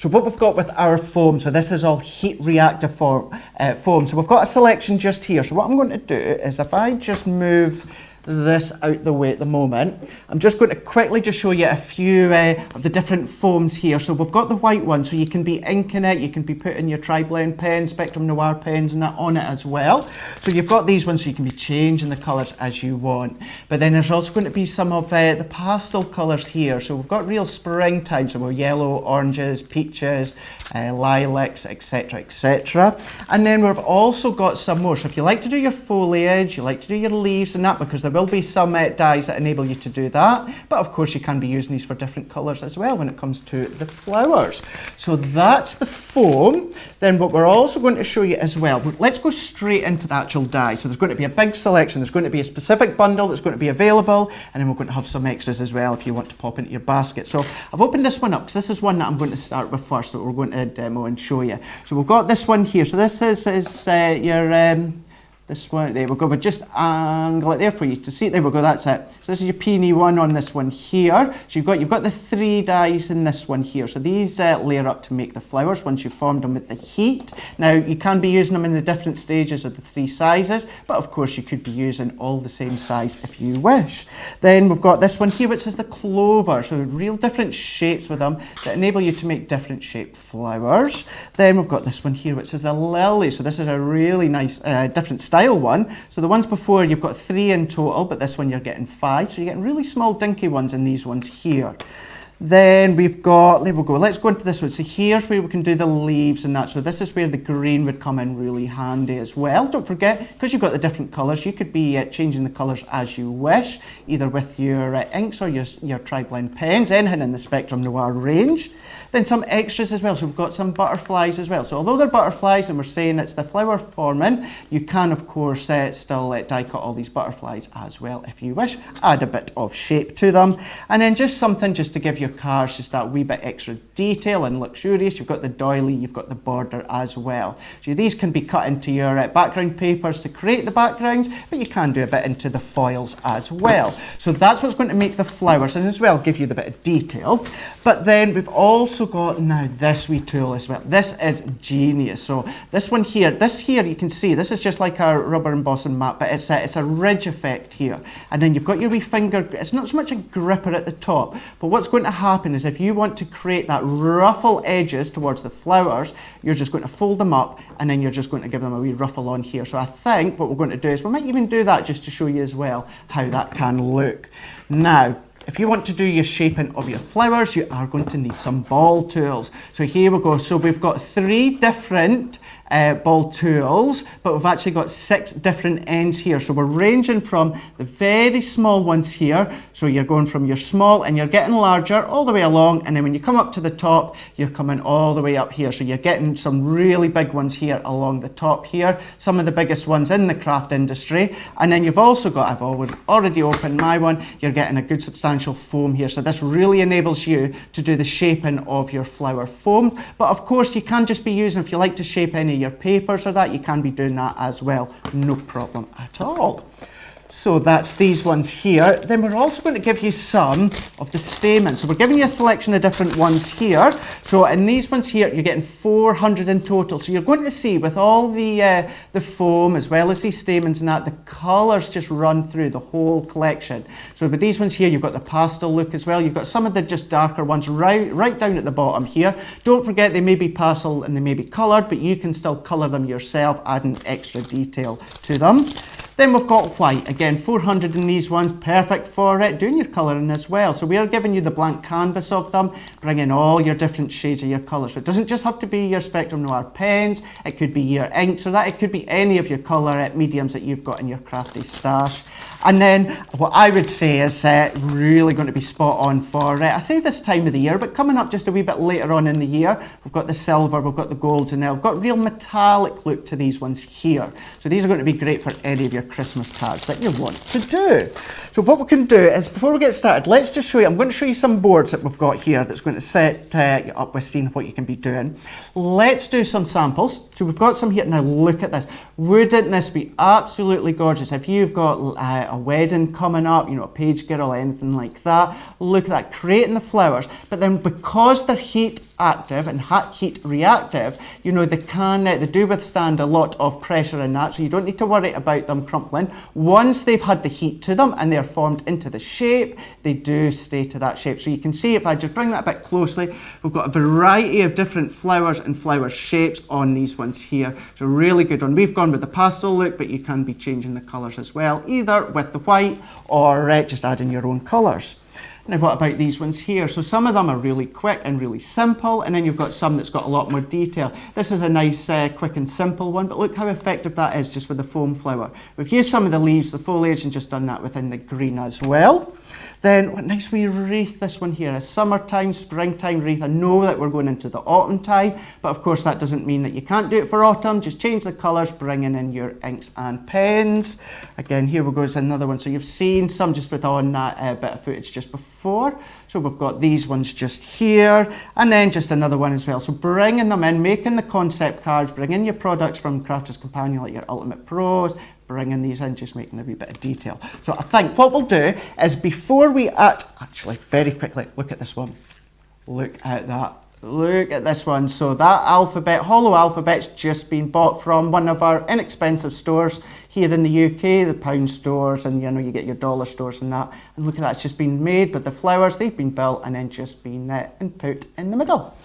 So what we've got with our foam, so this is all heat reactive foam. So we've got a selection just here. So what I'm going to do is if I just move this out the way at the moment, I'm just going to quickly just show you a few of the different foams here. So we've got the white one, so you can be inking it, you can be putting your tri-blend pens, Spectrum Noir pens and that on it as well. So you've got these ones so you can be changing the colours as you want. But then there's also going to be some of the pastel colours here. So we've got real springtime, so we're yellow, oranges, peaches, lilacs, etc, etc. And then we've also got some more. So if you like to do your foliage, you like to do your leaves and that, because there will be some dyes that enable you to do that, but of course you can be using these for different colours as well when it comes to the flowers. So that's the foam. Then what we're also going to show you as well, let's go straight into the actual dye. So there's going to be a big selection, there's going to be a specific bundle that's going to be available, and then we're going to have some extras as well if you want to pop into your basket. So I've opened this one up because this is one that I'm going to start with first that we're going to demo and show you. So we've got this one here. So this is your this one, there we go, we'll just angle it there for you to see it. There we go, that's it. So this is your peony one on this one here. So you've got the 3 dyes in this one here. So these layer up to make the flowers once you've formed them with the heat. Now you can be using them in the different stages of the 3 sizes, but of course you could be using all the same size if you wish. Then we've got this one here which is the clover. So real different shapes with them that enable you to make different shaped flowers. Then we've got this one here which is the lily. So this is a really nice different style one. So the ones before you've got 3 in total, but this one you're getting 5. So you're getting really small dinky ones in these ones here. Then we've got, there we go, let's go into this one. So here's where we can do the leaves and that. So this is where the green would come in really handy as well. Don't forget, because you've got the different colours, you could be changing the colours as you wish, either with your inks or your tri-blend pens, anything in the Spectrum Noir range. Then some extras as well. So we've got some butterflies as well. So although they're butterflies and we're saying it's the flower forming, you can of course still die cut all these butterflies as well if you wish. Add a bit of shape to them. And then just something just to give your cards just that wee bit extra detail and luxurious. You've got the doily, you've got the border as well. So these can be cut into your background papers to create the backgrounds, but you can do a bit into the foils as well. So that's what's going to make the flowers and as well give you the bit of detail. But then we've also got now this wee tool as well. This is genius. So this one here, this here you can see this is just like our rubber embossing mat, but it's a ridge effect here. And then you've got your wee finger, it's not so much a gripper at the top, but what's going to happen is if you want to create that ruffle edges towards the flowers, you're just going to fold them up and then you're just going to give them a wee ruffle on here. So I think what we're going to do is we might even do that just to show you as well how that can look. Now, if you want to do your shaping of your flowers, you are going to need some ball tools. So here we go. So we've got 3 different ball tools, but we've actually got 6 different ends here. So we're ranging from the very small ones here. So you're going from your small and you're getting larger all the way along. And then when you come up to the top, you're coming all the way up here. So you're getting some really big ones here along the top here. Some of the biggest ones in the craft industry. And then you've also got, I've already opened my one, you're getting a good substantial foam here. So this really enables you to do the shaping of your flower foams. But of course you can just be using, if you like to shape any your papers or that, you can be doing that as well, no problem at all. So that's these ones here. Then we're also going to give you some of the stamens. So we're giving you a selection of different ones here. So in these ones here, you're getting 400 in total. So you're going to see with all the foam as well as these stamens and that, the colours just run through the whole collection. So with these ones here, you've got the pastel look as well. You've got some of the just darker ones right down at the bottom here. Don't forget they may be pastel and they may be coloured, but you can still colour them yourself, adding extra detail to them. Then we've got white, again 400 in these ones, perfect for doing your colouring as well. So we are giving you the blank canvas of them, bringing all your different shades of your colours. So it doesn't just have to be your Spectrum Noir pens, it could be your inks or that, it could be any of your colour mediums that you've got in your crafty stash. And then what I would say is really going to be spot on for, I say this time of the year, but coming up just a wee bit later on in the year, we've got the silver, we've got the golds, and now we've got real metallic look to these ones here. So these are going to be great for any of your Christmas cards that you want to do. So what we can do is, before we get started, let's just show you, I'm going to show you some boards that we've got here that's going to set you up with seeing what you can be doing. Let's do some samples. So we've got some here. Now look at this. Wouldn't this be absolutely gorgeous if you've got a wedding coming up, you know, a page girl, anything like that. Look at that, creating the flowers, but then because they're heat active and heat reactive, you know, they do withstand a lot of pressure in that, so you don't need to worry about them crumpling. Once they've had the heat to them and they're formed into the shape, they do stay to that shape. So you can see, if I just bring that a bit closely, we've got a variety of different flowers and flower shapes on these ones here. So really good one. We've gone with the pastel look, but you can be changing the colours as well, either with the white or just adding your own colours. Now what about these ones here? So some of them are really quick and really simple, and then you've got some that's got a lot more detail. This is a nice quick and simple one, but look how effective that is just with the foam flower. We've used some of the leaves, the foliage, and just done that within the green as well. Then what nice wee wreath, this one here, a summertime, springtime wreath. I know that we're going into the autumn time, but of course that doesn't mean that you can't do it for autumn. Just change the colours, bringing in your inks and pens. Again, here we go, is another one. So you've seen some just with on that bit of footage just before. So we've got these ones just here, and then just another one as well. So bringing them in, making the concept cards, bringing your products from Crafters Companion like your Ultimate Pros, bringing these in, just making a wee bit of detail. So I think what we'll do is, before we actually very quickly, look at this one. Look at that. Look at this one. So that alphabet, hollow alphabet's just been bought from one of our inexpensive stores here in the UK, the pound stores, and you know, you get your dollar stores and that. And look at that, it's just been made with the flowers, they've been built and then just been and put in the middle.